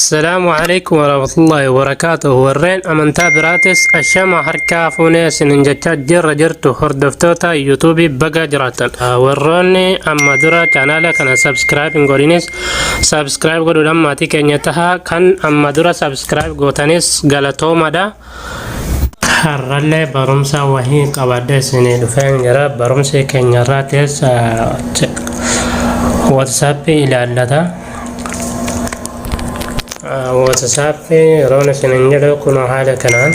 السلام عليكم ورحمة الله وبركاته. ورين أمنتا براتس الشمع حركة فونيس ننجتات جر جرتو هردفتوتا يوتيوبي بقى جراتن وروني أما درا كانالا كان سبسكرايب نقولينيس سبسكرايب قولوا لما تيكي نتها كان أما درا سبسكرايب قوتانيس غلطو مدا harralle barumsa wahii qabadde isinii dhufeen jira. Barumsi keenya irraatis WhatsApp ilaallata. WhatsApp yeroon isinin jedhu kun haala kanaan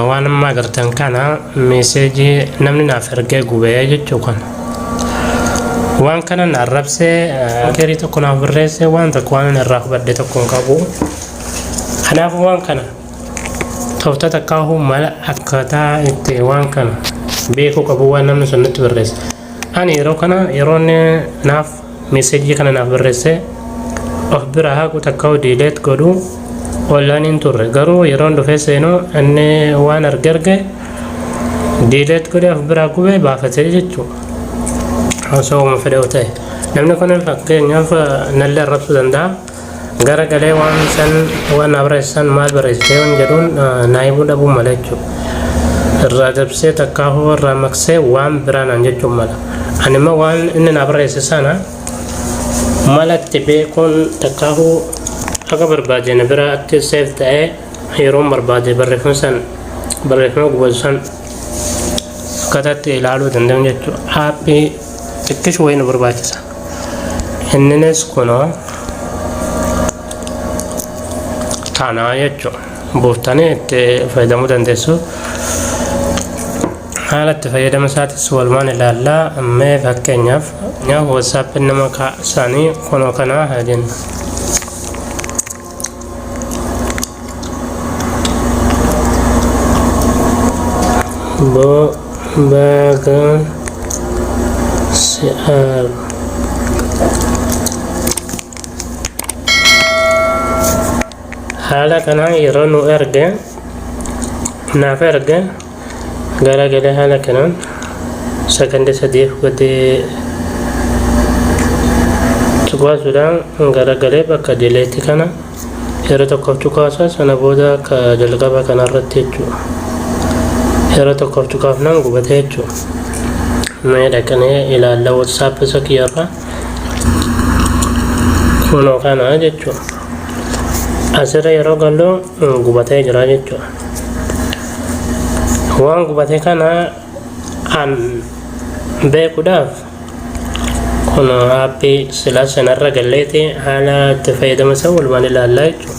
waan amma agartan kana meeseejii namni naaf ergee gubee jechuu kan waan kana narrabsee garii tokko naaf barreesse waan tokko waan irraa hubadde tokko hin qabu. Kanaaf waan kana tooftaa takkaahu mala akkaataa itti waan kana beekuu qabu waan namni sun nutti barreesse. Ani yeroo kana yeroon naaf meeseejii kana naaf barreesse of bira haqu takkaahu diileet godhu online hin turre. Garuu yeroon dhufee seenuu inni waan arge diileet godhee of bira gubee baafatee jechuudha. Osooma fedhuu ta'e namni kun fakkeenyaaf nallee arrabsuu danda'a. Gara galee waan san waan barreessan maal barreessee waan jedhuun naayibuu dhabuu mala jechuudha. Irraa dabsee takkaahu irraa maqsee waan biraan jechuun mala. Ani immoo waan inni na barreesse sana malatti beekuun takkaahu akka barbaade na biraatti seef ta'ee yeroon barbaade barreeffama gubatu san akkataatti ilaaluu danda'u jechuudha. Aappii xiqqishu wayii nu barbaachisa. Inninis kunoo tanaa jechuudha. Buuftanii itti fayyadamuu dandeessu. Haala itti fayyadama isaatis walumaan ilaallaa. Ammee fakkeenyaaf WhatsApp nama kaasanii kunoo kanaa haa jennu. Baga si'aar haala kanaa yeroo nu erge naaf erge gara galee haala kanaan sakandii sadiif godhee cuqaasuudhaan gara galee bakka diileetti kana yeroo tokkoof cuqaasa sana booda akka jalqaba kanarratti jechuudha. Yeroo tokkoof cuqaafnaan gubatee jechuudha. Mee dhaqnee ilaalla WhatsApp isa kiyyarra kunoo kana jechuudha. Asirra yeroo gallu gubatee jira jechuudha. Waan gubatee kana an beekuudhaaf kun aappii silaa sanarra galleeti haala itti fayyadama isaa walumaan ilaallaa jechuudha.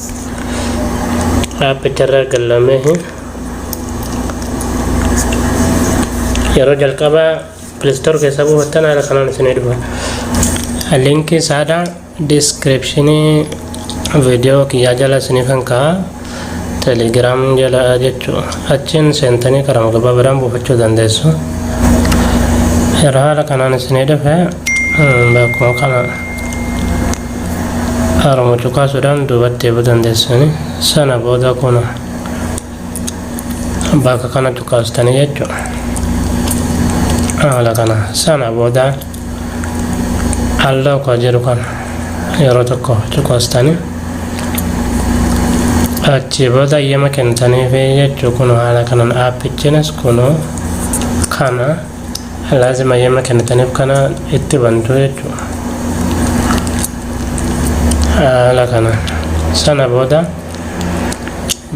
Aappicharra gallamee yeroo jalqabaa Play-Store keessaa buufattan haala kanaan isinii dhufa. Linkii isaadha descriptionii video kiyyaa jala isiniifan ka'a. Telegram jala jechuudha. Achiin seentanii karaa gabaabadhaan buufachuu dandeessu. Yeroo haala kanaan isinii dhufe bakkuma kana haruma cuqaasuudhaan duubatti eeguu dandeessani. Sana booda kun bakka kana cuqaastanii jechuudha. Haala kana sana booda halluu akka jedhu kana yeroo tokko cuqaastanii achi booda ayyama kennitaniif jechuu kun haala kanaan aappichinis kunoo kana laazima ayyama kennitaniif kana itti bantu jechuudha. Haala kanaan sana booda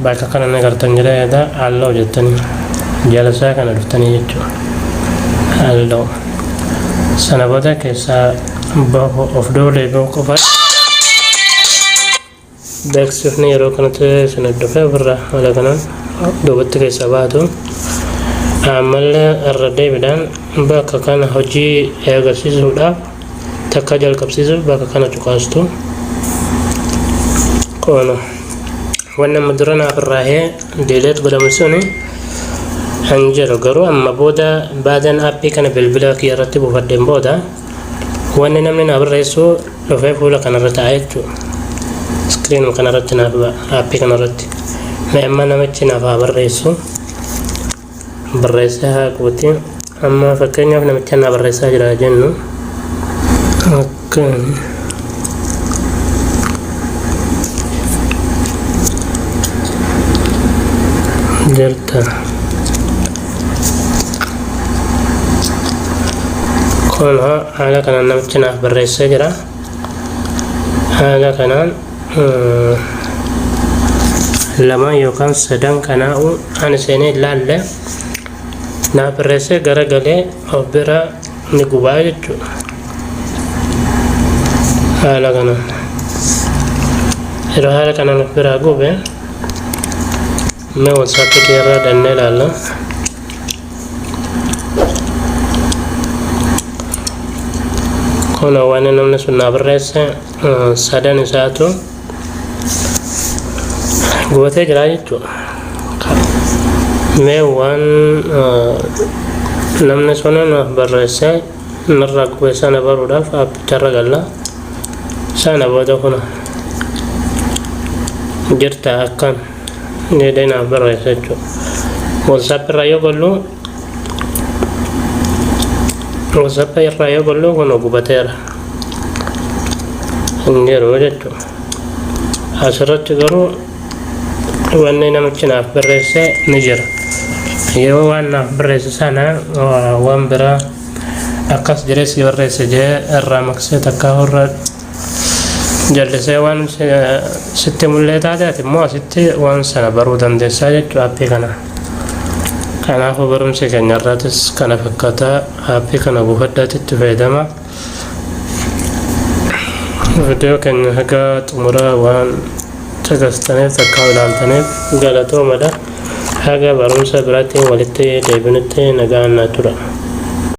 bakka kana nagartan jedheedha halluu jettanii jalasaa kana dhuftanii jechuudha. Halluu sana booda keessaa of duulee bahuu qofa beeksifni yeroo kanatti isin dhufee ofirraa haala kanaan duubatti keessaa baatu. Ammallee irra deebiidhaan bakka kana hojii eegalsiisuudhaaf takka jalqabsiisuuf bakka kana cuqaastu. Kun waan nama dura naaf irraahee diileet godhamu suni hin jiru. Garuu amma booda baadaan aappii kana bilbila kiyya irratti buufadheen booda wanni namni naaf barreessu dhufee fuula kanarra ta'a jechuudha. Screen kanarratti naaf aappii kanarratti mee amma namichi naaf haa barreessee haa guuti. Amma fakkeenyaaf namicha naa barreessaa jira jennu akka jirta kun haala kanaan namichi naaf barreessee jira. Haala kanaan lama yookaan sadan kanaa ani seenee ilaalle naaf barreessee garagalee of bira ni gubaa jechuudha. Haala kanaan yeroo haala kanaan of biraa gube mee WhatsApp irraa dannee ilaalla. Kun waan namni sun naaf barreesse sadan isaatu gubatee jira jechuudha. Mee waan namni sun naaf barreesse narraa gube sana baruudhaaf appicharra galla. Sana booda kuna jirta akkan jedhee naaf barreesse jechuudha. WhatsApp irraa yoo gallu kun gubateera hin jiru jechuudha. Asirratti garuu wanni namichi naaf barreesse ni jira. Yeroo waan naaf barreesse sana waan biraa akkas jedhee si barreesse jee irraa maqsee takkaa irra jallisee waan sitti mul'ataa taate immoo asitti waan sana baruu dandeessaa jechuudha aappii kana. Kanaafuu barumsi keenya irrattis kana fakkaata. Aappii kana buufadhaatti itti fayyadama. Viidiyoo keenya haga xumuraa waan caqastaniif takkaa ilaaltaniif galatoomaa. Haga barumsa biraatti walitti deebinutti nagaan tura.